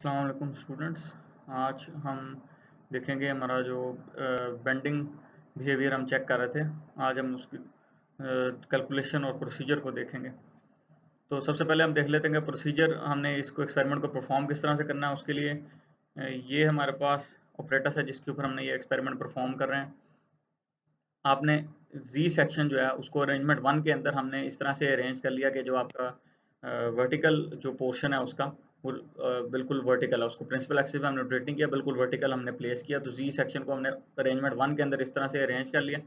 अस्सलाम वालेकुम स्टूडेंट्स। आज हम देखेंगे हमारा जो बेंडिंग बिहेवियर हम चेक कर रहे थे। आज हम उसकी कैलकुलेशन और प्रोसीजर को देखेंगे। तो सबसे पहले हम देख लेते हैं कि प्रोसीजर हमने इसको एक्सपेरिमेंट को परफॉर्म किस तरह से करना है। उसके लिए ये हमारे पास ऑपरेटर्स है जिसके ऊपर हमने ये एक्सपेरिमेंट परफॉर्म कर रहे हैं। आपने जी सेक्शन जो है उसको अरेंजमेंट 1 के अंदर हमने इस तरह से अरेंज कर लिया कि जो आपका वर्टिकल जो पोर्शन है उसका वो बिल्कुल वर्टिकल है, उसको प्रिंसिपल एक्सिस पे हमने रोटेट नहीं किया, बिल्कुल वर्टिकल हमने प्लेस किया। तो जी सेक्शन को हमने अरेंजमेंट 1 के अंदर इस तरह से अरेंज कर लिया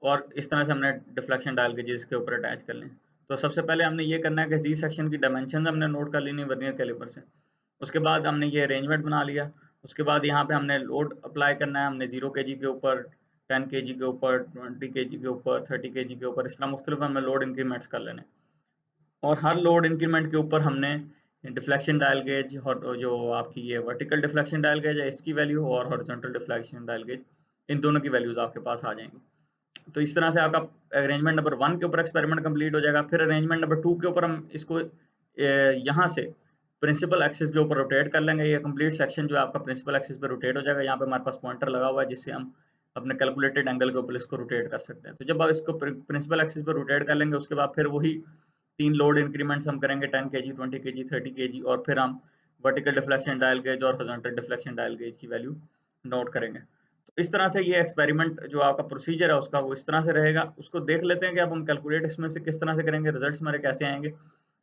और इस तरह से हमने डिफ्लेक्शन डाल के जी इसके ऊपर अटैच कर लें। तो सबसे पहले हमने ये करना है कि जी सेक्शन की डायमेंशन हमने नोट कर लेनी वर्नियर कैलिपर से। उसके बाद हमने ये अरेंजमेंट बना लिया। उसके बाद यहाँ पे हमने लोड अप्लाई करना है। हमने 0 kg के ऊपर, 10 kg के ऊपर, 20 kg के ऊपर, 30 kg के ऊपर, इस तरह मुख्तलिफ हमें लोड इंक्रीमेंट्स कर लेने। और हर लोड इंक्रीमेंट के ऊपर हमने डिफ्लेक्शन डायल गेज और जो आपकी ये वर्टिकल डिफ्लेक्शन डायल गेज है इसकी वैल्यू और हॉरिजॉन्टल डिफ्लेक्शन डायल गेज, इन दोनों की वैल्यूज आपके पास आ जाएंगी। तो इस तरह से आपका अरेंजमेंट नंबर 1 के ऊपर एक्सपेरिमेंट कंप्लीट हो जाएगा। फिर अरेंजमेंट नंबर 2 के ऊपर हम इसको यहाँ से प्रिंसिपल एक्सिस के ऊपर रोटेट कर लेंगे। ये कंप्लीट सेक्शन जो है आपका प्रिंसिपल एक्सिस पे रोटेट हो जाएगा। यहाँ पे हमारे पास पॉइंटर लगा हुआ है जिससे हम अपने कैलकुलेटेड एंगल के ऊपर इसको रोटेट कर सकते हैं। तो जब आप इसको प्रिंसिपल एक्सिस पे रोटेट कर लेंगे उसके बाद फिर वही 3 लोड इंक्रीमेंट्स हम करेंगे, 10 kg, 20 kg, 30 kg, और फिर हम वर्टिकल डिफ्लेक्शन डायल गेज और हॉरिजॉन्टल डिफ्लेक्शन डायल गेज की वैल्यू नोट करेंगे। तो इस तरह से ये एक्सपेरिमेंट जो आपका प्रोसीजर है उसका वो इस तरह से रहेगा। उसको देख लेते हैं कि अब हम कैलकुलेट इसमें से किस तरह से करेंगे, रिजल्ट्स हमारे कैसे आएंगे।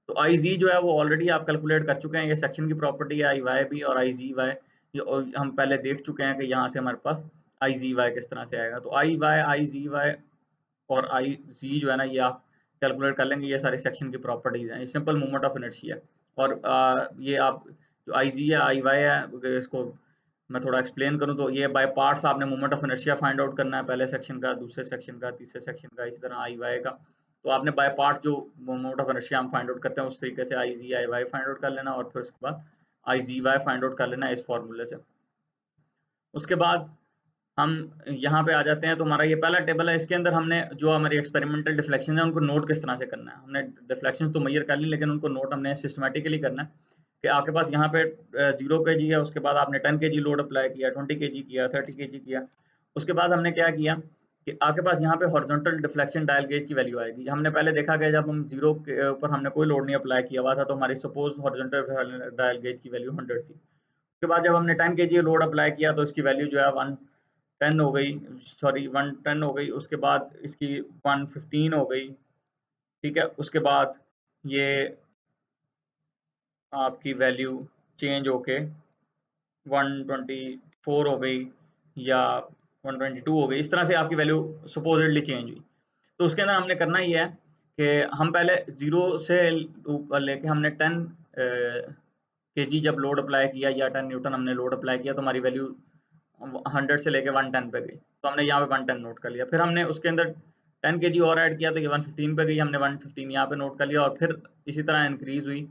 तो आई जी जो है वो ऑलरेडी आप कैलकुलेट कर चुके हैं। ये सेक्शन की प्रॉपर्टी है आई वाई भी और आई जी वाई, ये हम पहले देख चुके हैं कि यहाँ से हमारे पास आई जी वाई किस तरह से आएगा। तो आई वाई, आई जी वाई और आई जी जो है ना, ये आप कैलकुलेट कर लेंगे। ये सारे सेक्शन की प्रॉपर्टीज हैं, ये सिंपल मूवमेंट ऑफ इनर्शिया है। और ये आप जो आई जी है, आई वाई है, अगर इसको मैं थोड़ा एक्सप्लेन करूँ तो ये बाय पार्ट्स आपने movement of inertia find out करना है, पहले सेक्शन का, दूसरे सेक्शन का, तीसरे सेक्शन का, इसी तरह आई वाई का। तो आपने बाय पार्ट जो मूवमेंट ऑफ इनर्शिया हम फाइंड आउट करते हैं उस तरीके से आई जी आई वाई फाइंड आउट कर लेना और फिर उसके बाद आई जी वाई फाइंड आउट कर लेना इस फॉर्मूले से। उसके बाद हम यहाँ पे आ जाते हैं। तो हमारा ये पहला टेबल है, इसके अंदर हमने जो हमारी एक्सपेरिमेंटल डिफ्लेक्शन है उनको नोट किस तरह से करना है। हमने डिफ्लेक्शन तो मेजर कर ली लेकिन उनको नोट हमने सिस्टमेटिकली करना है कि आपके पास यहाँ पे 0 kg है, उसके बाद आपने 10 kg लोड अप्लाई किया, 20 kg किया, 30 kg किया। उसके बाद हमने क्या किया कि आपके पास यहाँ पे हॉरिजॉन्टल डिफ्लेक्शन डायल गेज की वैल्यू आएगी। हमने पहले देखा कि जब हम 0 के ऊपर हमने कोई लोड नहीं अप्लाई किया हुआ था तो हमारी सपोज हॉरिजॉन्टल डायल गेज की वैल्यू 100 थी। उसके बाद जब हमने 10 kg लोड अप्लाई किया तो इसकी वैल्यू जो है 110 हो गई, सॉरी 110 हो गई। उसके बाद इसकी 115 हो गई, ठीक है। उसके बाद ये आपकी वैल्यू चेंज होके 124 हो गई या 122 हो गई, इस तरह से आपकी वैल्यू सपोजिटली चेंज हुई। तो उसके अंदर हमने करना ये है कि हम पहले 0 से ऊपर लेके हमने 10 kg जब लोड अप्लाई किया या 10 न्यूटन हमने लोड अप्लाई किया तो हमारी वैल्यू 100 से लेके 110 पे गई। तो हमने यहाँ पे 110 नोट कर लिया। फिर हमने उसके अंदर 10 kg और ऐड किया तो ये 115 पे गई, हमने 115 यहाँ पे नोट कर लिया। और फिर इसी तरह इंक्रीज हुई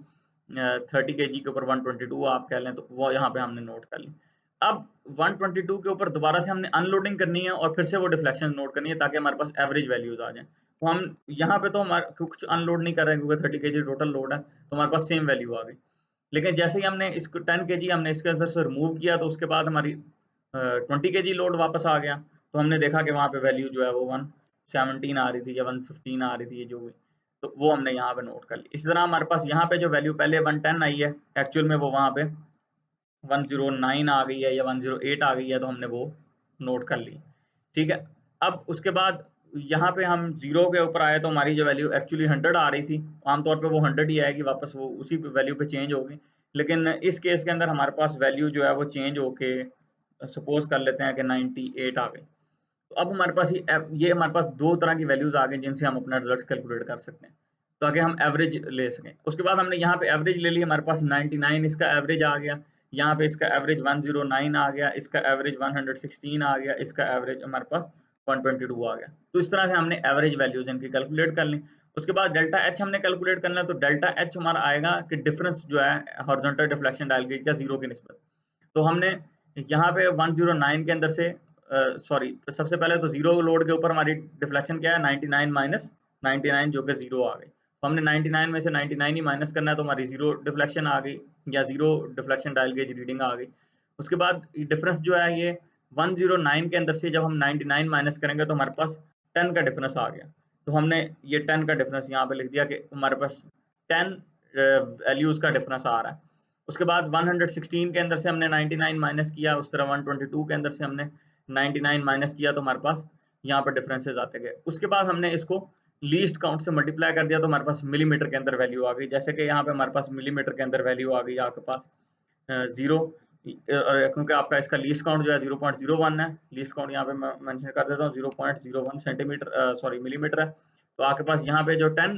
30 kg के ऊपर 122 आप कह लें, तो वो यहाँ पे हमने नोट कर ली। अब 122 के ऊपर दोबारा से हमने अनलोडिंग करनी है और फिर से वो डिफ्लेक्शन नोट करनी है ताकि हमारे पास एवरेज वैल्यूज आ जाएं। तो हम यहाँ पे तो हमारे कुछ अनलोड नहीं कर रहे हैं क्योंकि 30 kg टोटल लोड है, तो हमारे पास सेम वैल्यू आ गई। लेकिन जैसे ही हमने इसको 10 kg हमने इसके अंदर से रिमूव किया तो उसके बाद हमारी 20 kg लोड वापस आ गया। तो हमने देखा कि वहाँ पे वैल्यू जो है वो 117 आ रही थी या 115 आ रही थी, जो भी, तो वो हमने यहाँ पे नोट कर ली। इसी तरह हमारे पास यहाँ पे जो वैल्यू पहले 110 आई है, एक्चुअल में वो वहाँ पे 109 आ गई है या 108 आ गई है, तो हमने वो नोट कर ली, ठीक है। अब उसके बाद यहाँ पे हम 0 के ऊपर आए तो हमारी जो वैल्यू एक्चुअली 100 आ रही थी, आमतौर पे वो 100 ही आएगी वापस, वो उसी वैल्यू पे चेंज होगी। लेकिन इस केस के अंदर हमारे पास वैल्यू जो है वो चेंज होके सपोज कर लेते हैं कि 98 आ गई। तो अब हमारे पास ये हमारे पास दो तरह की वैल्यूज आ गई जिनसे हम अपना रिजल्ट कैलकुलेट कर सकते हैं ताकि हम एवरेज ले सकें। उसके बाद हमने यहाँ पे एवरेज ले ली, हमारे पास 99 इसका एवरेज आ गया, यहाँ पे इसका एवरेज 109 आ गया, इसका एवरेज 116 आ गया, इसका एवरेज हमारे पास 122 आ गया। तो इस तरह से हमने एवरेज वैल्यूज इनकी कैलकुलेट कर ली। उसके बाद डेल्टा एच हमने कैलकुलेट करना है। तो डेल्टा एच हमारा आएगा कि डिफरेंस जो है हॉरिजॉन्टल डिफ्लेक्शन डायल गेज का 0 की निस्बत। तो हमने यहाँ पे 109 के अंदर से सॉरी, सबसे पहले तो 0 लोड के ऊपर हमारी डिफ्लेक्शन क्या है, 99 माइनस 99 जो कि 0 आ गई। तो हमने 99 में से 99 ही माइनस करना है, तो हमारी 0 डिफ्लेक्शन आ गई या 0 डिफ्लेक्शन डायल गेज रीडिंग आ गई। उसके बाद डिफरेंस जो है ये 109 के अंदर से जब हम 99 माइनस करेंगे तो हमारे पास 10 का डिफरेंस आ गया। तो हमने ये 10 का डिफरेंस यहाँ पे लिख दिया कि हमारे पास 10 वैल्यूज़ का डिफरेंस आ रहा है। उसके बाद 116 के अंदर से हमने 99 माइनस किया, उस तरह 122 के अंदर से हमने 99 माइनस किया, तो हमारे पास यहाँ पर डिफरेंसेस आते गए। उसके बाद हमने इसको लीस्ट काउंट से मल्टीप्लाई कर दिया, तो हमारे पास मिलीमीटर के अंदर वैल्यू आ गई। जैसे कि यहाँ पे हमारे पास मिलीमीटर के अंदर वैल्यू आ गई आपके पास 0, क्योंकि आपका इसका लीस्ट काउंट जो है 0.01 है। लीस्ट काउंट यहाँ पे मैं मेंशन कर देता हूँ 0.01 सेंटीमीटर सॉरी मिलीमीटर है। तो आपके पास यहाँ पे जो 10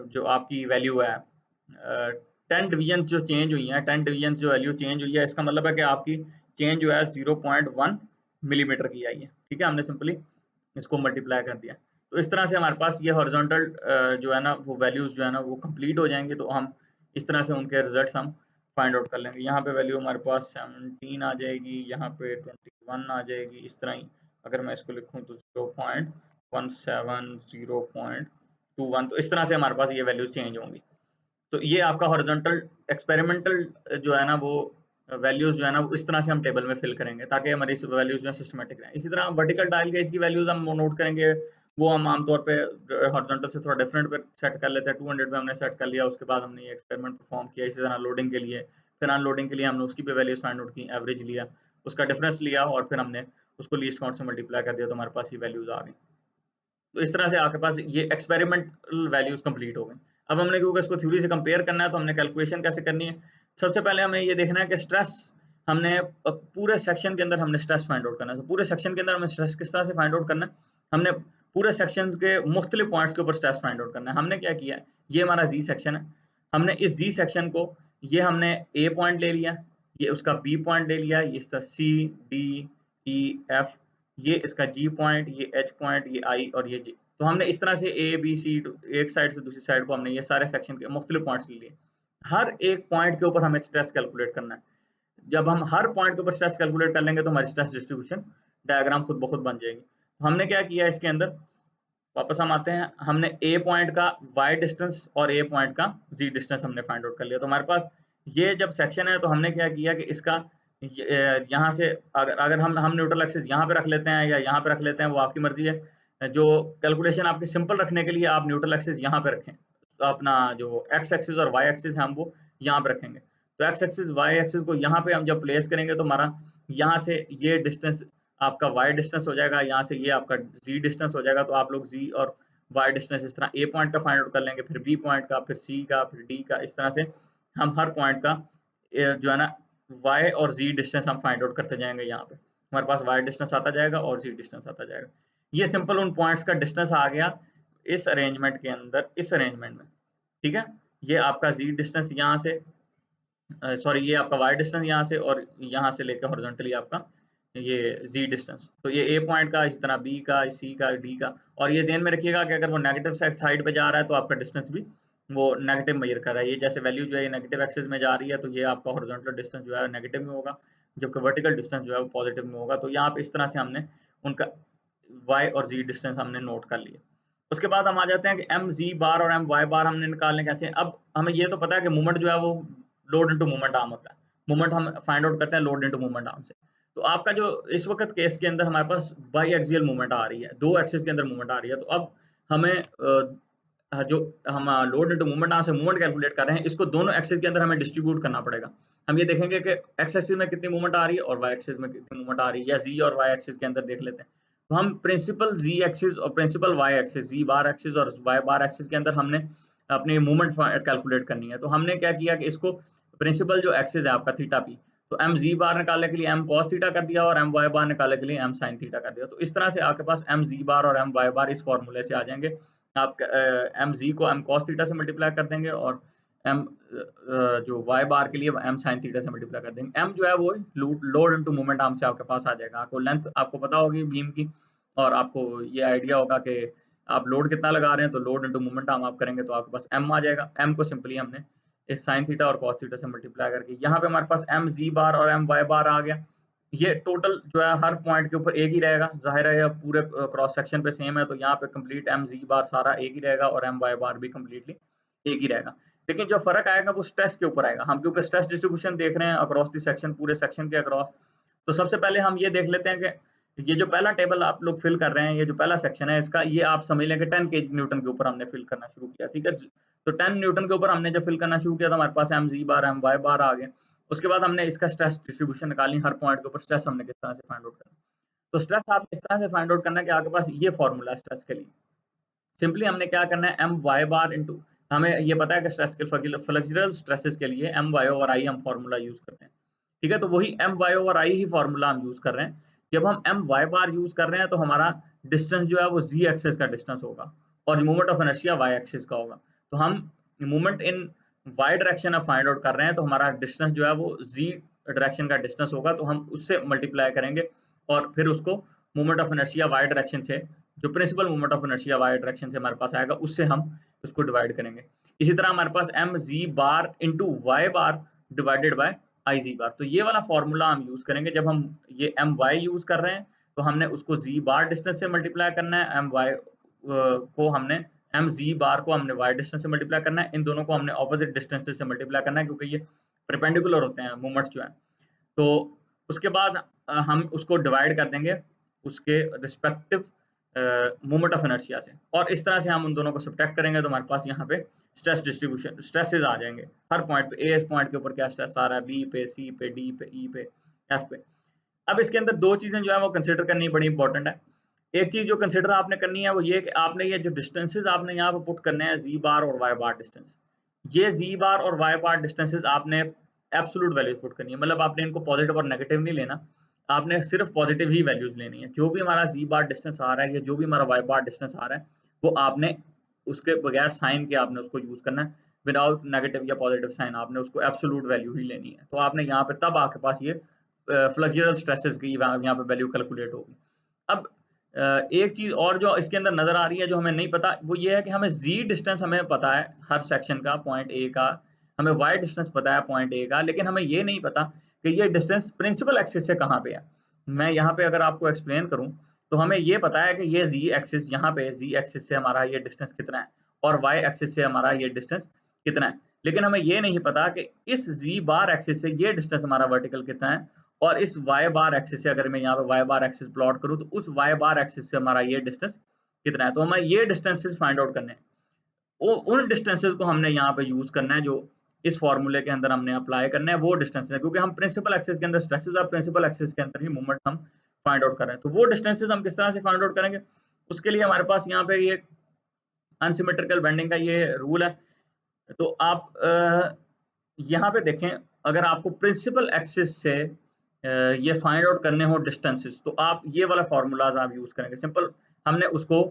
जो आपकी वैल्यू है 10 डिवीजन जो चेंज हुई है, 10 डिवीजन जो वैल्यू चेंज हुई है, इसका मतलब है कि आपकी चेंज जो है 0.1 मिलीमीटर की आई है। ठीक है, हमने सिंपली इसको मल्टीप्लाई कर दिया। तो इस तरह से हमारे पास ये हॉरिजॉन्टल जो है ना वो वैल्यूज़ जो है ना वो कंप्लीट हो जाएंगे। तो हम इस तरह से उनके रिजल्ट्स हम फाइंड आउट कर लेंगे। यहाँ पे वैल्यू हमारे पास 17 आ जाएगी, यहाँ पे 21 आ जाएगी। इस तरह ही अगर मैं इसको लिखूँ तो 0.17 0.21, तो इस तरह से हमारे पास ये वैल्यूज चेंज होंगी। तो ये आपका हॉरिजॉन्टल एक्सपेरिमेंटल जो है ना वो वैल्यूज जो है ना वो इस तरह से हम टेबल में फिल करेंगे ताकि हमारी वैल्यूज जो है सिस्टमेटिक रहें। इसी तरह वर्टिकल डायल गेज की वैल्यूज हम नोट करेंगे, वो हम आमतौर पे हॉरिजॉन्टल से थोड़ा डिफरेंट पे सेट कर लेते हैं। 200 पे हमने सेट कर लिया, उसके बाद हमने ये एक्सपेरिमेंट परफॉर्म किया। इसी तरह लोडिंग के लिए, फिर अनलोडिंग के लिए हमने उसकी पे वैल्यूज फाइंड आउट की, एवरेज लिया, उसका डिफरेंस लिया और फिर हमने उसको लीस्ट काउंट से मल्टीप्लाई कर दिया, तो हमारे पास ये वैल्यूज आ गई। तो इस तरह से आपके पास ये एक्सपेरिमेंटल वैल्यूज कंप्लीट हो गई। अब हमने क्योंकि इसको थ्योरी से कंपेयर करना है, तो हमने कैलकुलेशन कैसे करनी है। सबसे पहले हमें ये देखना है कि स्ट्रेस हमने पूरे सेक्शन के अंदर हमने स्ट्रेस फाइंड आउट करना है। तो पूरे सेक्शन के अंदर हमें स्ट्रेस किस तरह से फाइंड आउट करना है, हमने पूरे सेक्शन के मुख्तलिफ पॉइंट्स के ऊपर स्ट्रेस फाइंड आउट करना है। हमने क्या किया, ये हमारा जी सेक्शन है, हमने इस जी सेक्शन को ये हमने ए पॉइंट ले लिया, ये उसका बी पॉइंट ले लिया, ये इसका सी डी ई एफ, ये इसका जी पॉइंट, ये एच पॉइंट, ये आई और ये जी। तो हमने इस तरह से ए बी सी एक साइड से दूसरी साइड को हमने ये सारे सेक्शन के मुख्तलिफ पॉइंट्स ले लिए। हर एक पॉइंट के ऊपर हमें स्ट्रेस कैलकुलेट करना है। जब हम हर पॉइंट के ऊपर स्ट्रेस कैलकुलेट कर लेंगे तो हमारी स्ट्रेस डिस्ट्रीब्यूशन डायग्राम खुद ब खुद बन जाएगी। तो हमने क्या किया इसके अंदर, वापस हम आते हैं, हमने ए पॉइंट का वाई डिस्टेंस और ए पॉइंट का जी डिस्टेंस हमने फाइंड आउट कर लिया। तो हमारे पास ये जब सेक्शन है तो हमने क्या किया कि इसका यहाँ से अगर अगर हम न्यूट्रल एक्सिस यहाँ पे रख लेते हैं या यहाँ पे रख लेते हैं, वो आपकी मर्जी है। जो कैलकुलेशन आपकी सिंपल रखने के लिए आप न्यूट्रल एक्सिस यहाँ पे रखें, तो अपना जो एक्स एक्सिस और वाई एक्सिस है हम वो यहाँ पे रखेंगे। तो एक्स एक्सिस वाई एक्सिस को यहाँ पे हम जब प्लेस करेंगे तो हमारा यहाँ से ये डिस्टेंस आपका वाई डिस्टेंस हो जाएगा, यहाँ से ये आपका जी डिस्टेंस हो जाएगा। तो आप लोग जी और वाई डिस्टेंस इस तरह ए पॉइंट का फाइंड आउट कर लेंगे, फिर बी पॉइंट का, फिर सी का, फिर डी का। इस तरह से हम हर पॉइंट का जो है ना वाई और जी डिस्टेंस हम फाइंड आउट करते जाएंगे। यहाँ पे हमारे पास वाई डिस्टेंस आता जाएगा और जी डिस्टेंस आता जाएगा। ये सिंपल उन पॉइंट्स का डिस्टेंस आ गया इस अरेंजमेंट के अंदर, इस अरेंजमेंट में। ठीक है, ये आपका जी डिस्टेंस यहाँ से सॉरी ये आपका वाई डिस्टेंस यहाँ से और यहाँ से लेकर हॉरिजॉन्टली आपका ये जी डिस्टेंस। तो ये ए पॉइंट का, इस तरह बी का, सी का, डी का। और ये ध्यान में रखिएगा कि अगर वो नेगेटिव साइड पे जा रहा है तो आपका डिस्टेंस भी वो नेगेटिव मेजर कर रहा है। ये जैसे वैल्यू जो है नेगेटिव एक्सिस में जा रही है तो ये आपका हॉरिजॉन्टल डिस्टेंस जो है नेगेटिव में होगा, जबकि वर्टिकल डिस्टेंस जो है वो पॉजिटिव में होगा। तो यहाँ पे इस तरह से हमने उनका वाई और जी डिस्टेंस हमने नोट कर लिया। उसके बाद हम आ जाते हैं कि एम जी बार और एम वाई बार हमने निकालने कैसे। अब हमें ये तो पता है कि मूवमेंट जो है वो लोड इनटू मोमेंट आर्म होता है। मोमेंट हम फाइंड आउट करते हैं लोड इनटू मोमेंट आर्म से। तो आपका जो इस वक्त केस के अंदर हमारे पास बाई एक्सियल मूवमेंट आ रही है, दो एक्सिस के अंदर मूवमेंट आ रही है। तो अब हमें जो हम लोड इनटू मूवमेंट आर्म से मूवमेंट कैलकुलेट कर रहे हैं, इसको दोनों एक्सिस के अंदर हमें डिस्ट्रीब्यूट करना पड़ेगा। हम ये देखेंगे कि एक्स एक्सिस में कितनी मूवमेंट आ रही है और वाई एक्सिस में कितनी मूवमेंट आ रही है, या जी और वाई एक्सिस के अंदर देख लेते हैं। तो हम प्रिंसिपल जी एक्सिस और प्रिंसिपल वाई एक्सिस, जी बार एक्सिस और वाई बार एक्सिस के अंदर हमने अपनी मूवमेंट कैलकुलेट करनी है। तो हमने क्या किया कि इसको प्रिंसिपल जो एक्सिस है आपका थीटा पी, तो एम जी बार निकालने के लिए एम कॉस थीटा कर दिया और एम वाई बार निकालने के लिए एम साइन थीटा कर दिया। तो इस तरह से आपके पास एम जी बार और एम वाई बार इस फॉर्मूले से आ जाएंगे। आप एम जी को एम कॉस थीटा से मल्टीप्लाई कर देंगे और एम जो वाई बार के लिए एम साइन थीटा से मल्टीप्लाई कर देंगे। एम जो है वो लोड इनटू मोमेंट आर्म से आपके पास आ जाएगा। आपको लेंथ आपको पता होगी बीम की और आपको ये आइडिया होगा कि आप लोड कितना लगा रहे हैं, तो लोड इनटू मोमेंट आर्म आप करेंगे तो आपके पास एम आ जाएगा। एम को सिंपली हमने इस साइन थीटा और कॉस थीटा से मल्टीप्लाई करके यहाँ पे हमारे पास एम जी बार और एम वाई बार आ गया। ये टोटल जो है हर पॉइंट के ऊपर एक ही रहेगा, ज़ाहिर है ये पूरे क्रॉस सेक्शन पे सेम है, तो यहाँ पे कंप्लीट एम जी बार सारा एक ही रहेगा और एम वाई बार भी कंप्लीटली एक ही रहेगा। लेकिन जो फ़र्क आएगा वो स्ट्रेस के ऊपर आएगा। हम क्योंकि स्ट्रेस डिस्ट्रीब्यूशन देख रहे हैं अक्रॉस द सेक्शन, पूरे सेक्शन के अक्रॉस, तो सबसे पहले हम ये देख लेते हैं कि ये जो पहला टेबल आप लोग फिल कर रहे हैं, ये जो पहला सेक्शन है इसका, ये आप समझ लें कि 10 केजी न्यूटन के ऊपर हमने फिल करना शुरू किया, ठीक है? तो 10 न्यूटन के ऊपर हमने जब फिल करना शुरू किया तो हमारे पास एम जी बार, एम वाई बार आ गए। उसके बाद हमने इसका स्ट्रेस डिस्ट्रीब्यूशन निकाली, हर पॉइंट के ऊपर स्ट्रेस हमने किस तरह से फाइंड आउट करना। तो स्ट्रेस आपने इस तरह से फाइंड आउट करना है कि आपके पास ये फॉर्मूला है स्ट्रेस के लिए। सिंपली हमने क्या करना है, एम वाई बार इंटू, हमें ये पता है कि स्ट्रेस के फ्लेक्सुरल स्ट्रेसेस के लिए एम वाई ओवर आई हम फॉर्मूला यूज करते हैं, ठीक है? तो वही एम वाई ओवर आई ही फॉर्मूला हम यूज कर रहे हैं। जब हम एम वाई बार यूज कर रहे हैं तो हमारा डिस्टेंस जो है वो जी एक्सिस का डिस्टेंस होगा और movement of inertia Y axis का होगा। तो हम मूवमेंट इन वाई डायरेक्शन अब फाइंड आउट कर रहे हैं, तो हमारा डिस्टेंस जो है वो जी डायरेक्शन का डिस्टेंस होगा, तो हम उससे मल्टीप्लाई करेंगे और फिर उसको movement of inertia Y direction से, जो principal movement of inertia Y direction से हमारे पास आएगा, उससे हम उसको डिवाइड करेंगे। इसी तरह हमारे पास M G bar into Y bar divided by I G bar, तो ये वाला फॉर्मूला हम यूज करेंगे। जब हम ये एम वाई यूज कर रहे हैं तो हमने उसको जी बार डिस्टेंस से मल्टीप्लाई करना है, एम वाई को हमने एम जी बार को हमने वाई डिस्टेंस से मल्टीप्लाई करना है, इन दोनों को हमने ऑपोजिट डिस्टेंसेस से मल्टीप्लाई करना है क्योंकि ये परपेंडिकुलर होते हैं मूवमेंट्स जो हैं। तो उसके बाद हम उसको डिवाइड कर देंगे उसके रिस्पेक्टिव मोमेंट ऑफ इनर्शिया से, और इस तरह से हम उन दोनों को सब्ट्रैक्ट करेंगे तो हमारे पास यहाँ पे स्ट्रेस डिस्ट्रीब्यूशन स्ट्रेसेस आ जाएंगे हर पॉइंट पे। ए पॉइंट के ऊपर क्या स्ट्रेस आ रहा है, बी पे, सी पे, डी पे, ई पे, एफ पे। अब इसके अंदर दो चीजें जो है वो कंसिडर करनी बड़ी इंपॉर्टेंट है। एक चीज जो कंसिडर आपने करनी है वो ये कि आपने ये जो डिस्टेंसेस आपने यहाँ पे पुट करने हैं, जी बार और वाई बार डिस्टेंस, ये जी बार और वाई बार डिस्टेंसेस आपने एब्सोल्यूट वैल्यूज पुट करनी है, मतलब आपने इनको पॉजिटिव और नेगेटिव नहीं लेना, आपने सिर्फ पॉजिटिव ही वैल्यूज लेनी है। जो भी हमारा जी बार डिस्टेंस आ रहा है या जो भी हमारा वाई बार डिस्टेंस आ रहा है वो आपने उसके बगैर साइन के आपने उसको यूज करना है, विदाउट नेगेटिव या पॉजिटिव साइन आपने उसको एब्सोल्यूट वैल्यू ही लेनी है। तो आपने यहाँ पे तब आपके पास ये फ्लेक्सुरल स्ट्रेसेस की यहाँ पे वैल्यू कैलकुलेट होगी। अब एक चीज और जो इसके अंदर नजर आ रही है जो हमें नहीं पता, वो ये है कि हमें जी डिस्टेंस हमें पता है हर सेक्शन का, पॉइंट ए का, हमें वाई डिस्टेंस पता है पॉइंट ए का, लेकिन हमें ये नहीं पता कि ये डिस्टेंस प्रिंसिपल एक्सिस से कहाँ पे है। मैं यहाँ पे अगर आपको एक्सप्लेन करूँ तो हमें ये पता है कि ये जी एक्सिस, यहाँ पे जी एक्सिस से हमारा ये डिस्टेंस कितना है और वाई एक्सिस से हमारा ये डिस्टेंस कितना है, लेकिन हमें ये नहीं पता कि इस जी बार एक्सिस से ये डिस्टेंस हमारा वर्टिकल कितना है और इस वाई बार एक्सिस से अगर मैं यहाँ पे वाई बार एक्सिस प्लॉट करूँ तो उस वाई बार एक्सिस से हमारा ये डिस्टेंस कितना है। तो हमें ये डिस्टेंसेस फाइंड आउट करने हैं, उन डिस्टेंसेस को हमने यहाँ पे यूज करना है जो इस फॉर्मूले के अंदर हमने अप्लाई करना है, वो डिस्टेंसेस है क्योंकि हम प्रिंसिपल एक्सिस के अंदर स्ट्रेसेस और प्रिंसिपल एक्सिस के अंदर ही मूवमेंट हम फाइंड आउट कर रहे हैं। तो वो डिस्टेंसेस हम किस तरह से फाइंड आउट करेंगे, उसके लिए हमारे पास यहाँ पे ये अनसिमेट्रिकल बेंडिंग का ये रूल है। तो आप यहाँ पे देखें, अगर आपको प्रिंसिपल एक्सिस से ये फाइंड आउट करने हो डिस्टेंसेस तो आप ये वाला फार्मूलाज आप यूज करेंगे। सिंपल हमने उसको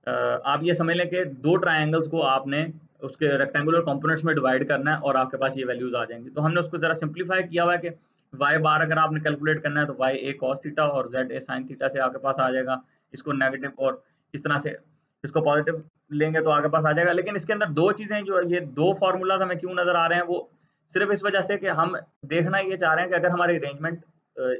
आप ये समझ लें कि दो ट्रायंगल्स को आपने उसके रेक्टेंगुलर कंपोनेंट्स में डिवाइड करना है और आपके पास ये वैल्यूज आ जाएंगी। तो हमने उसको जरा सिंप्लीफाई किया हुआ है कि वाई बार अगर आपने कैलकुलेट करना है तो वाई ए कॉस थीटा और जेड ए साइन थीटा से आपके पास आ जाएगा। इसको नेगेटिव और इस तरह से इसको पॉजिटिव लेंगे तो आपके पास आ जाएगा। लेकिन इसके अंदर दो चीजें जो ये दो फार्मूलाज हमें क्यों नजर आ रहे हैं, वो सिर्फ इस वजह से कि हम देखना ये चाह रहे हैं कि अगर हमारी अरेंजमेंट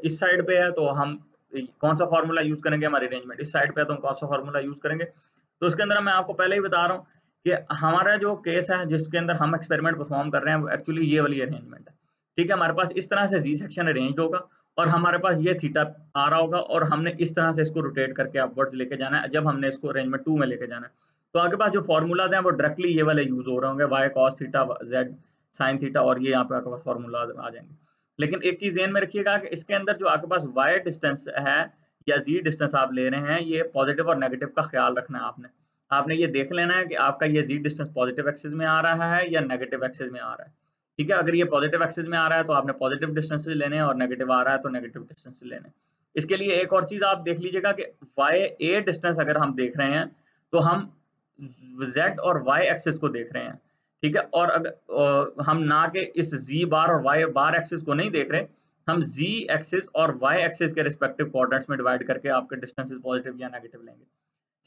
इस साइड पे है तो हम कौन सा फार्मूला यूज करेंगे, हमारी अरेंजमेंट इस साइड पे है तो हम कौन सा फार्मूला यूज करेंगे। तो उसके अंदर मैं आपको पहले ही बता रहा हूँ कि हमारा जो केस है जिसके अंदर हम एक्सपेरिमेंट परफॉर्म कर रहे हैं वो एक्चुअली ये वाली अरेंजमेंट है, ठीक है? हमारे पास इस तरह से जी सेक्शन अरेंज होगा और हमारे पास ये थीटा आ रहा होगा और हमने इस तरह से इसको रोटेट करके अपवर्ड्स लेके जाना है जब हमने इसको अरेंजमेंट 2 में लेके जाना है। तो आपके पास जो फार्मूलाज हैं वो डायरेक्टली ये वाले यूज हो रहे होंगे, Y cos theta, Z sine theta, और ये यहाँ पे आपके पास फार्मूलाज आ जाएंगे। लेकिन एक चीज ध्यान में रखिएगा कि इसके अंदर जो आपके पास वाई डिस्टेंस है या जी डिस्टेंस आप ले रहे हैं, ये पॉजिटिव और नेगेटिव का ख्याल रखना है आपने। आपने ये देख लेना है कि आपका ये जी डिस्टेंस पॉजिटिव एक्सिस में आ रहा है या नेगेटिव एक्सिस में आ रहा है, ठीक है? अगर ये पॉजिटिव एक्सिस में आ रहा है तो आपने पॉजिटिव डिस्टेंसेस लेने हैं और नेगेटिव आ रहा है तो नेगेटिव डिस्टेंसेस लेने हैं। इसके लिए एक और चीज आप देख लीजिएगा कि वाई ए डिस्टेंस अगर हम देख रहे हैं तो हम जेड और वाई एक्सिस को देख रहे हैं, ठीक है? और अगर हम ना के इस जी बार और वाई बार एक्सिस को नहीं देख रहे, हम जी एक्सिस और वाई एक्सिस के रिस्पेक्टिव कोऑर्डिनेट्स में डिवाइड करके आपके डिस्टेंसेस पॉजिटिव या नेगेटिव लेंगे।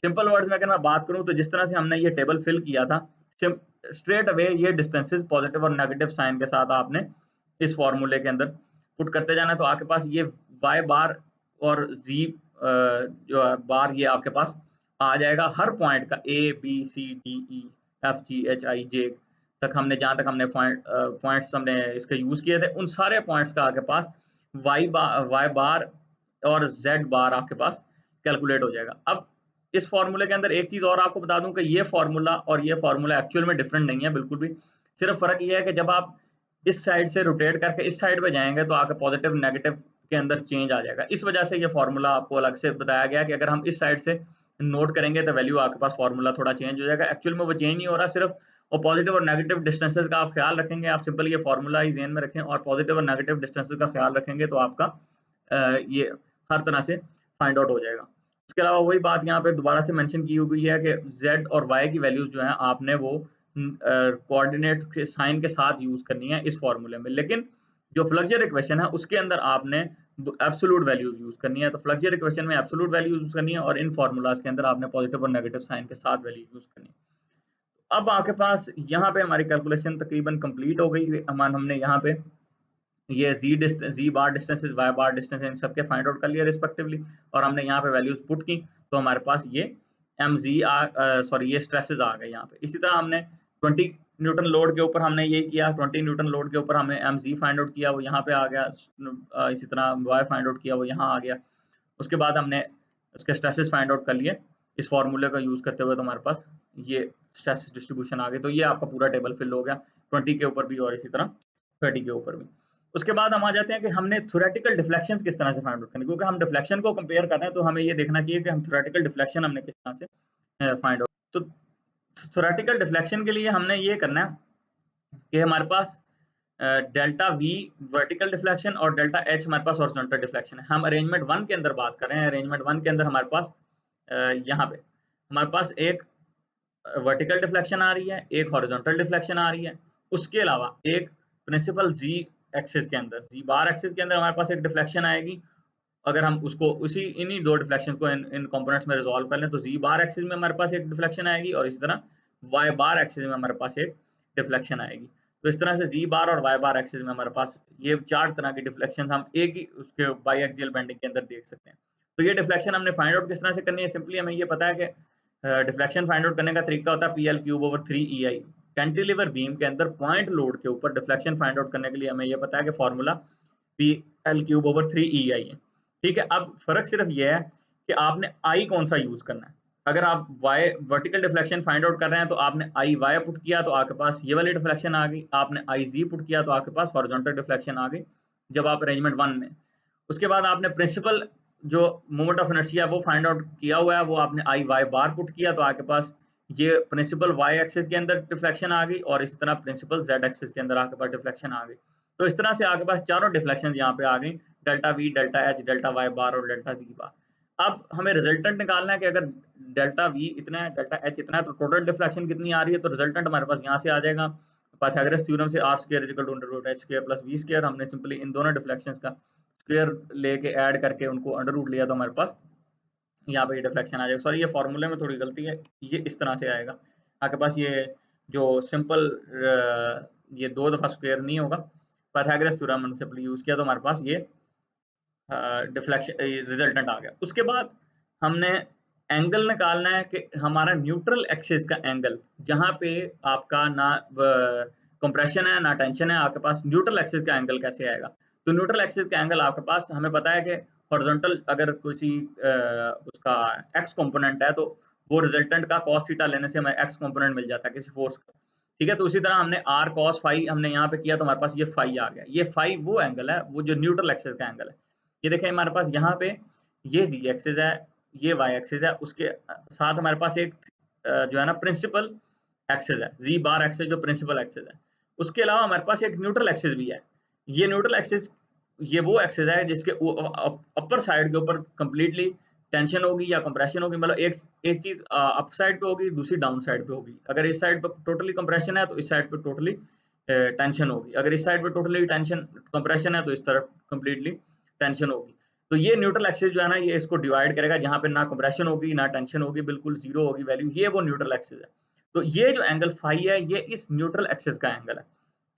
सिंपल वर्ड्स में अगर मैं बात करूं तो जिस तरह से हमने ये टेबल फिल किया था, स्ट्रेट अवे ये डिस्टेंसेस पॉजिटिव और नेगेटिव साइन के साथ आपने इस फॉर्मूले के अंदर पुट करते जाना है। तो आपके पास ये वाई बार और जी जो है बार ये आपके पास आ जाएगा हर पॉइंट का A B C D E F G H I J तक हमने जहाँ तक हमने पॉइंट्स हमने इसके यूज़ किए थे उन सारे पॉइंट्स का आपके पास वाई बार और जेड बार आपके पास कैलकुलेट हो जाएगा। अब इस फ़ॉर्मूले के अंदर एक चीज़ और आपको बता दूँ कि ये फ़ॉर्मूला और ये फ़ॉर्मूला एक्चुअल में डिफरेंट नहीं है बिल्कुल भी। सिर्फ़ फ़र्क ये है कि जब आप इस साइड से रोटेट करके इस साइड पे जाएँगे तो आपका पॉज़िटिव नेगेटिव के अंदर चेंज आ जाएगा। इस वजह से ये फ़ॉर्मूला आपको अलग से बताया गया कि अगर हम इस साइड से नोट करेंगे तो वैल्यू आपके पास फ़ॉर्मूला थोड़ा चेंज हो जाएगा। एक्चुअल में वो चेंज नहीं हो रहा, सिर्फ़ वो पॉज़िटिव और नेगेटिव डिस्टेंसेस का आप ख़्याल रखेंगे। आप सिंपल ये फ़ॉर्मूला ही ज़हन में रखें और पॉज़िटिव और नेगेटिव डिस्टेंसेस का ख़्याल रखेंगे तो आपका ये हर तरह से फाइंड आउट हो जाएगा। उसके अलावा वही बात यहाँ पे दोबारा से मेंशन की हुई है कि ज़ेड और वाई की वैल्यूज़ जो हैं आपने वो कोऑर्डिनेट्स के साइन के साथ यूज़ करनी है इस फ़ॉर्मूले में। लेकिन जो फ्लेक्सर इक्वेशन है उसके अंदर आपने ब एब्सोल्यूट वैल्यूज़ यूज़ करनी है। तो फ्लेक्सर इक्वेशन में एब्सोल्यूट वैल्यू यूज़ करनी है और इन फ़ॉर्मूलाज़ के अंदर आपने पॉज़िटिव और नेगेटिव साइन के साथ वैल्यू यूज़ करनी है। अब आपके पास यहाँ पे हमारी कैलकुलेशन तकरीबन कंप्लीट हो गई। हमने यहाँ पे ये Z bar distances, Y bar distance इन सबके फाइंड आउट कर लिया रिस्पेक्टिवली और हमने यहाँ पे वैल्यूज़ पुट की, तो हमारे पास ये ये स्ट्रेसेस आ गए यहाँ पे। इसी तरह हमने 20 न्यूटन लोड के ऊपर हमने यही किया, 20 न्यूटन लोड के ऊपर हमने mg फाइंड आउट किया, वो यहाँ पे आ गया। इसी तरह वाई फाइंड आउट किया, वो यहाँ आ गया। उसके बाद हमने उसके स्ट्रेसेस फाइंड आउट कर लिए इस फॉर्मूले का यूज़ करते हुए, तो हमारे पास ये स्ट्रेस डिस्ट्रीब्यूशन आ गई। तो ये आपका पूरा टेबल फिल हो गया 20 के ऊपर भी और इसी तरह 30 के ऊपर भी। उसके बाद हम आ जाते हैं कि हमने थ्योरेटिकल डिफ्लेक्शंस किस तरह से फाइंड आउट करनी है, क्योंकि हम डिफ्लेक्शन को कंपेयर कर रहे हैं तो हमें ये देखना चाहिए कि हम थ्योरेटिकल डिफ्लेक्शन हमने किस तरह से फाइंड आउट। तो थ्योरेटिकल डिफ्लेक्शन के लिए हमने ये करना है कि हमारे पास डेल्टा वी वर्टिकल डिफ्लेक्शन और डेल्टा एच हमारे पास हॉरिजॉन्टल डिफ्लेक्शन है। हम अरेंजमेंट 1 के अंदर बात कर रहे हैं। अरेंजमेंट 1 के अंदर हमारे पास यहाँ पे हमारे पास एक वर्टिकल डिफ्लेक्शन आ रही है, एक हॉरिजॉन्टल डिफ्लेक्शन आ रही है। उसके अलावा एक प्रिंसिपल जी एक्सिस के अंदर, जी बार एक्सिस के अंदर हमारे पास एक डिफ्लेक्शन आएगी। अगर हम उसको इन्हीं दो डिफ्लेक्शन को इन कंपोनेंट्स में रिजॉल्व कर लें तो जी बार एक्सिस में हमारे पास एक डिफ्लेक्शन आएगी और इसी तरह वाई बार एक्सिस में हमारे पास एक डिफ्लेक्शन आएगी। तो इस तरह से जी बार और वाई बार एक्सिस में हमारे पास ये 4 तरह की डिफ्लेक्शन हम एक ही उसके बाई एक्सियल बेंडिंग के अंदर देख सकते हैं। तो ये डिफ्लेक्शन हमने फाइंड आउट किस तरह से करनी है, सिंपली हमें ये पता है कि डिफ्लेक्शन फाइंड आउट करने का तरीका होता है PL³/3EI। कैंटिलीवर बीम के अंदर पॉइंट लोड के ऊपर डिफ्लेक्शन फाइंड आउट करने के लिए हमें ये पता है कि फॉर्मूला PL³/3EI है। ठीक है, अब फर्क सिर्फ ये है कि आपने आई कौन सा यूज करना है। अगर आप Y vertical deflection find out कर रहे हैं तो आपने आई वाई पुट किया तो आपके पास ये वाली डिफ्लेक्शन आ गई। आपने आई जी पुट किया तो आपके पास हॉरिजॉन्टल डिफ्लेक्शन आ गई जब आप अरेंजमेंट 1 में। उसके बाद आपने प्रिंसिपल जो मोमेंट ऑफ इनर्शिया वो फाइंड आउट किया हुआ है, वो आपने आई वाई बार पुट किया तो आपके पास ये प्रिंसिपल वाई एक्सिस के अंदर डिफ्लेक्शन आ गई और इसी तरह प्रिंसिपल जेड एक्सिस के अंदर आपके पास डिफ्लेक्शन आ गई। तो इस तरह से आपके पास चारों डिफ्लेक्शन यहाँ पे आ गई, delta V, delta H, delta Y bar और डेल्टा जी बार। अब हमें रिजल्टेंट निकालना है कि अगर डेल्टा वी इतना है, डेल्टा एच इतना है, तो टोटल डिफ्लेक्शन कितनी आ रही है। तो रिजल्टेंट हमारे पास यहाँ से आ जाएगा पाइथागोरस थ्योरम से r² = h² + v²। हमने सिंपली इन दोनों डिफ्लेक्शंस का स्क्वायर लेके ऐड करके उनको अंडर रूट लिया तो हमारे पास यहाँ पे ये डिफ्लेक्शन आ जाएगा। सॉरी, ये फॉर्मूले में थोड़ी गलती है, ये इस तरह से आएगा आपके पास। ये जो सिंपल ये 2 दफ़ा स्क्वायर नहीं होगा, पाइथागोरस थ्योरम हमने सिंपली यूज़ किया तो हमारे पास ये डिफ्लेक्शन रिजल्टेंट आ गया। उसके बाद हमने एंगल निकालना है कि हमारा न्यूट्रल एक्सिस का एंगल, जहाँ पे आपका ना कंप्रेशन है ना टेंशन है, आपके पास न्यूट्रल एक्सिस का एंगल कैसे आएगा। तो न्यूट्रल एक्सिस का एंगल आपके पास हमें पता है कि हॉरिजॉन्टल अगर किसी उसका एक्स कंपोनेंट है तो वो रिजल्टेंट का cos थीटा लेने से हमें एक्स कंपोनेंट मिल जाता है किसी फोर्स का। ठीक है, तो उसी तरह हमने r cos फाई हमने यहाँ पे किया तो हमारे पास ये फाई आ गया। ये फाई वो एंगल है, वो जो न्यूट्रल एक्सिस का एंगल है। ये देखिए हमारे पास यहाँ पे ये जी एक्सिस है, ये वाई एक्सिस है, उसके साथ हमारे पास एक जो है ना प्रिंसिपल एक्सिस है, जी बार एक्सिस जो प्रिंसिपल एक्सिस है। उसके अलावा हमारे पास एक न्यूट्रल एक्सिस भी है। ये न्यूट्रल एक्सिस ये वो एक्सिस है जिसके अपर साइड के ऊपर कंप्लीटली टेंशन होगी या कंप्रेशन होगी। मतलब एक एक चीज अप साइड पे होगी, दूसरी डाउन साइड पे होगी। अगर इस साइड पे टोटली कंप्रेशन है तो इस साइड पे टोटली टेंशन होगी। अगर इस साइड पे टोटली टेंशन कंप्रेशन है तो इस तरफ कंप्लीटली टेंशन होगी। तो ये न्यूट्रल एक्सिस जो है ना, ये इसको डिवाइड करेगा, जहाँ पे ना कंप्रेशन होगी ना टेंशन होगी, बिल्कुल जीरो होगी वैल्यू, ये वो न्यूट्रल एक्सिस है। तो ये जो एंगल फाई है ये इस न्यूट्रल एक्सिस का एंगल है।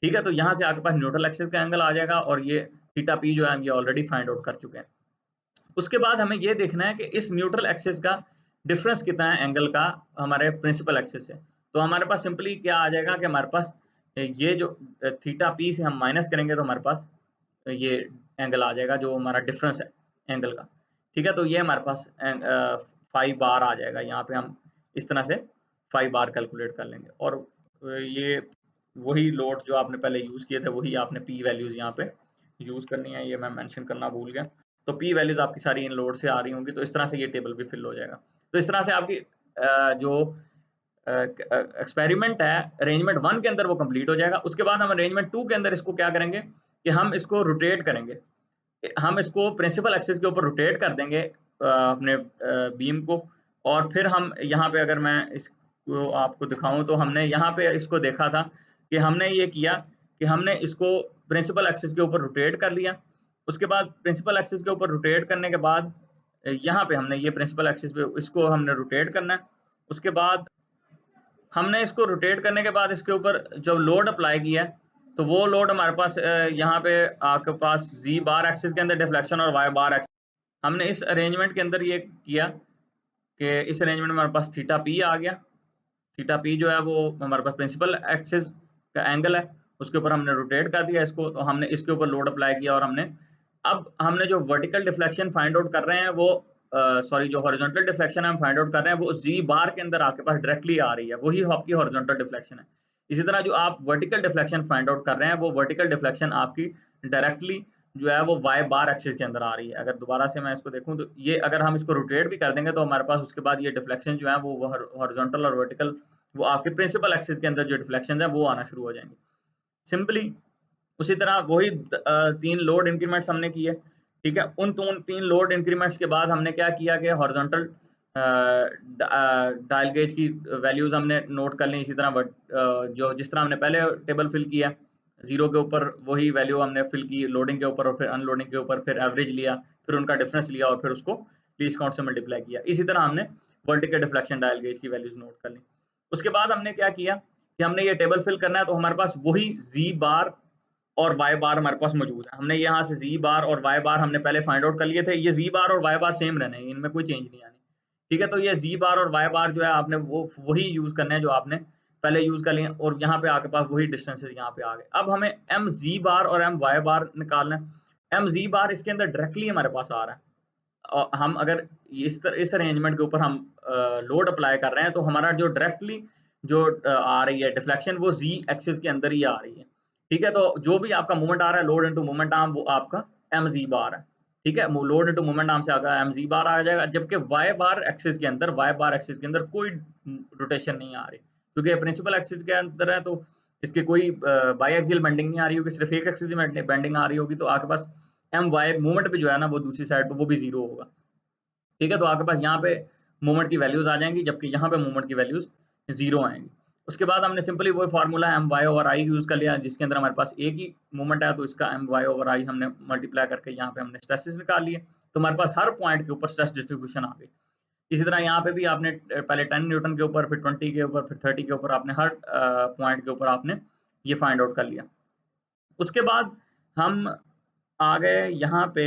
ठीक है, तो यहाँ से आपके पास न्यूट्रल एक्सिस का एंगल आ जाएगा और ये थीटा पी जो है हम ये ऑलरेडी फाइंड आउट कर चुके हैं। उसके बाद हमें ये देखना है कि इस न्यूट्रल एक्सिस का डिफरेंस कितना है एंगल का हमारे प्रिंसिपल एक्सिस से। तो हमारे पास सिंपली क्या आ जाएगा कि हमारे पास ये जो थीटा पी से हम माइनस करेंगे तो हमारे पास ये एंगल आ जाएगा जो हमारा डिफरेंस है एंगल का। ठीक है, तो ये हमारे पास 5 बार आ जाएगा। यहाँ पे हम इस तरह से 5 बार कैलकुलेट कर लेंगे और ये वही लोड जो आपने पहले यूज़ किए थे वही आपने पी वैल्यूज़ यहाँ पे यूज़ करनी है, ये मैं मेंशन करना भूल गया। तो पी वैल्यूज़ आपकी सारी इन लोड से आ रही होंगी, तो इस तरह से ये टेबल भी फिल हो जाएगा। तो इस तरह से आपकी जो एक्सपेरिमेंट है अरेंजमेंट 1 के अंदर वो कंप्लीट हो जाएगा। उसके बाद हम अरेंजमेंट 2 के अंदर इसको क्या करेंगे कि हम इसको रोटेट करेंगे। हम इसको प्रिंसिपल एक्सिस के ऊपर रोटेट कर देंगे अपने बीम को, और फिर हम यहाँ पे अगर मैं इसको आपको दिखाऊं तो हमने यहाँ पे इसको देखा था कि हमने ये किया कि हमने इसको प्रिंसिपल एक्सिस के ऊपर रोटेट कर लिया। उसके बाद प्रिंसिपल एक्सिस के ऊपर रोटेट करने के बाद यहाँ पे हमने ये प्रिंसिपल एक्सिस पे इसको हमने रोटेट करना है। उसके बाद हमने इसको रोटेट करने के बाद इसके ऊपर जब लोड अप्लाई किया तो वो लोड हमारे पास यहाँ पे आपके पास जी बार एक्सिस के अंदर डिफ्लेक्शन और वाई बार एक्सिस। हमने इस अरेंजमेंट के अंदर ये किया कि इस अरेंजमेंट में हमारे पास थीटा पी आ गया। थीटा पी जो है वो हमारे पास प्रिंसिपल एक्सिस का एंगल है, उसके ऊपर हमने रोटेट कर दिया इसको, तो हमने इसके ऊपर लोड अप्लाई किया और हमने जो वर्टिकल डिफ्लेक्शन फाइंड आउट कर रहे हैं वो सॉरी जो हॉरिजॉन्टल डिफ्लेक्शन हम फाइंड आउट कर रहे हैं वो जी बार के अंदर आपके पास डायरेक्टली आ रही है, वही आपकी हॉरिजॉन्टल डिफ्लेक्शन है। इसी तरह जो आप वर्टिकल डिफ्लेक्शन फाइंड आउट कर रहे हैं वो वर्टिकल डिफ्लेक्शन आपकी डायरेक्टली जो है वो वाई बार एक्सिस के अंदर आ रही है। अगर दोबारा से मैं इसको देखूं तो ये अगर हम इसको रोटेट भी कर देंगे तो हमारे पास उसके बाद ये डिफ्लेक्शन जो है वो हॉरिजॉन्टल और वर्टिकल वो आपके प्रिंसिपल एक्सिस के अंदर जो डिफ्लेक्शन है वो आना शुरू हो जाएंगे सिंपली। उसी तरह वही 3 लोड इंक्रीमेंट्स हमने किए। ठीक है, उन 3 लोड इंक्रीमेंट्स के बाद हमने क्या किया कि हॉरिजॉन्टल डायल गेज की वैल्यूज हमने नोट कर ली। इसी तरह जो जिस तरह हमने पहले टेबल फिल किया, जीरो के ऊपर वही वैल्यू हमने फिल की, लोडिंग के ऊपर और फिर अनलोडिंग के ऊपर, फिर एवरेज लिया, फिर उनका डिफरेंस लिया और फिर उसको लीस्ट काउंट से मल्टीप्लाई किया। इसी तरह हमने वर्टिकल डिफ्लेक्शन डायल गेज की वैल्यूज नोट कर ली। उसके बाद हमने क्या किया कि हमने ये टेबल फिल करना है, तो हमारे पास वही जी बार और वाई बार हमारे पास मौजूद है। हमने यहाँ से जी बार और वाई बार हमने पहले फाइंड आउट कर लिए थे। ये जी बार और वाई बार सेम रहने हैं, इनमें कोई चेंज नहीं आनी। ठीक है, तो ये जी बार और वाई बार जो है आपने वो वही यूज करने हैं जो आपने पहले यूज कर लिए, और यहाँ पे आपके पास वही डिस्टेंसेस यहाँ पे आ गए। अब हमें एम जी बार और एम वाई बार निकालना है। एम जी बार इसके अंदर डायरेक्टली हमारे पास आ रहा है, और हम अगर इस अरेंजमेंट के ऊपर हम लोड अप्लाई कर रहे हैं तो हमारा जो डायरेक्टली जो आ रही है डिफ्लेक्शन वो जी एक्सिस के अंदर ही आ रही है। ठीक है, तो जो भी आपका मूवमेंट आ रहा है लोड इनटू मूवमेंट आर्म वो आपका एम जी बार है। ठीक है, लोड इनटू मूवमेंट आर्म से आपका एम जी बार आ जाएगा, जबकि वाई बार एक्सिस के अंदर कोई रोटेशन नहीं आ रही, क्योंकि प्रिंसिपल एक्सिस के अंदर है तो इसके कोई बाई एक्सियल बेंडिंग नहीं आ रही होगी, सिर्फ एक एक्सिस में बेंडिंग आ रही होगी। तो आपके पास एम वाई मूवमेंट पे जो है ना वो दूसरी साइड पे वो भी जीरो होगा। ठीक है, तो आपके पास यहाँ पे मूवमेंट की वैल्यूज आ जाएंगी, जबकि यहाँ पे मूवमेंट की वैल्यूज जीरो आएंगी। उसके बाद हमने सिंपली वो formula M Y over I use कर लिया, जिसके अंदर हमारे पास एक ही मूवमेंट है, तो इसका एम वाई ओवर आई हमने मल्टीप्लाई करके यहाँ पे हमने स्ट्रेसेस निकाल लिए। तो हमारे पास हर पॉइंट के ऊपर स्ट्रेस डिस्ट्रीब्यूशन आ गई। इसी तरह यहाँ पे भी आपने पहले 10 न्यूटन के ऊपर, फिर 20 के ऊपर, फिर 30 के ऊपर, आपने हर पॉइंट के ऊपर आपने ये फाइंड आउट कर लिया। उसके बाद हम आ गए यहाँ पे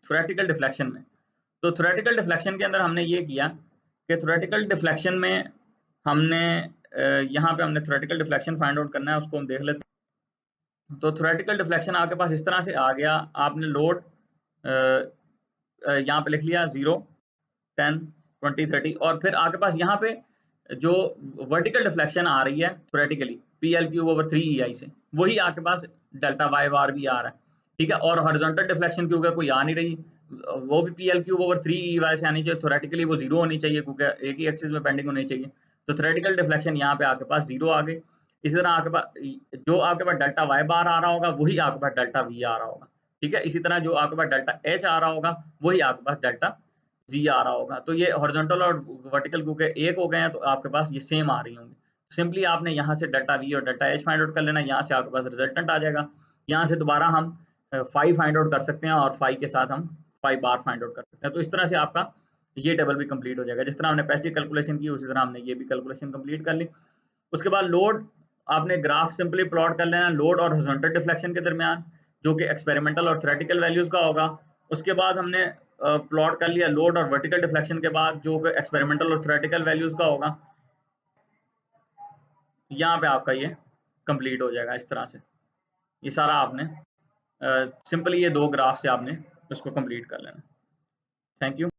थ्योरेटिकल डिफ्लेक्शन में। तो थ्योरेटिकल डिफ्लेक्शन के अंदर हमने ये किया कि थ्योरेटिकल डिफ्लेक्शन में हमने यहाँ पे हमने थ्योरेटिकल डिफ्लेक्शन फाइंड आउट करना है, उसको हम देख लेते हैं। तो थ्योरेटिकल डिफ्लेक्शन आपके पास इस तरह से आ गया, आपने लोड यहाँ पे लिख लिया 0, 10, 20, 30, और फिर आपके पास यहाँ पे जो वर्टिकल डिफ्लेक्शन आ रही है थ्योरेटिकली PL³/3EI से, वही आपके पास डेल्टा वाई बार भी आ रहा है। ठीक है, और हॉरिजॉन्टल डिफ्लेक्शन क्योंकि कोई आ नहीं रही, वो भी PL³/3EY से आनी चाहिए, थ्योरेटिकली वो जीरो होनी चाहिए क्योंकि एक ही एक्सिस में बेंडिंग होनी चाहिए। तो थ्योरेटिकल डिफ्लेक्शन यहाँ पे आपके पास जीरो आ गई। इसी तरह आपके पास जो आपके पास डेल्टा वाई बार आ रहा होगा वही आपके पास डेल्टा वी आ रहा होगा। ठीक है, इसी तरह जो आपके पास डेल्टा एच आ रहा होगा वही आपके पास डेल्टा जी आ रहा होगा। तो ये हॉरिजॉन्टल और वर्टिकल क्योंकि एक हो गए हैं तो आपके पास ये सेम आ रही होंगी। सिंपली आपने यहाँ से डेल्टा वी और डेल्टा एच फाइंड आउट कर लेना, यहाँ से आपके पास रिजल्टेंट आ जाएगा। यहाँ से दोबारा हम फाई फाइंड आउट कर सकते हैं और फाई के साथ हम फाई बार फाइंड आउट कर सकते हैं। तो इस तरह से आपका ये टेबल भी कंप्लीट हो जाएगा। जिस तरह हमने पैसिव कैलकुलेशन की उसी तरह हमने ये भी कैलकुलेशन कंप्लीट कर ली। उसके बाद लोड आपने ग्राफ सिंपली प्लॉट कर लेना लोड और हॉरिजॉन्टल डिफ्लेक्शन के दरमियान। जो कि एक्सपेरिमेंटल और थ्योरेटिकल वैल्यूज का होगा। उसके बाद हमने प्लॉट कर लिया लोड और वर्टिकल डिफ्लेक्शन के बाद, जो कि एक्सपेरिमेंटल और थ्योरेटिकल वैल्यूज का होगा। यहाँ पे आपका ये कंप्लीट हो जाएगा इस तरह से। ये सारा आपने सिंपली ये 2 ग्राफ से आपने इसको कंप्लीट कर लेना। Thank you.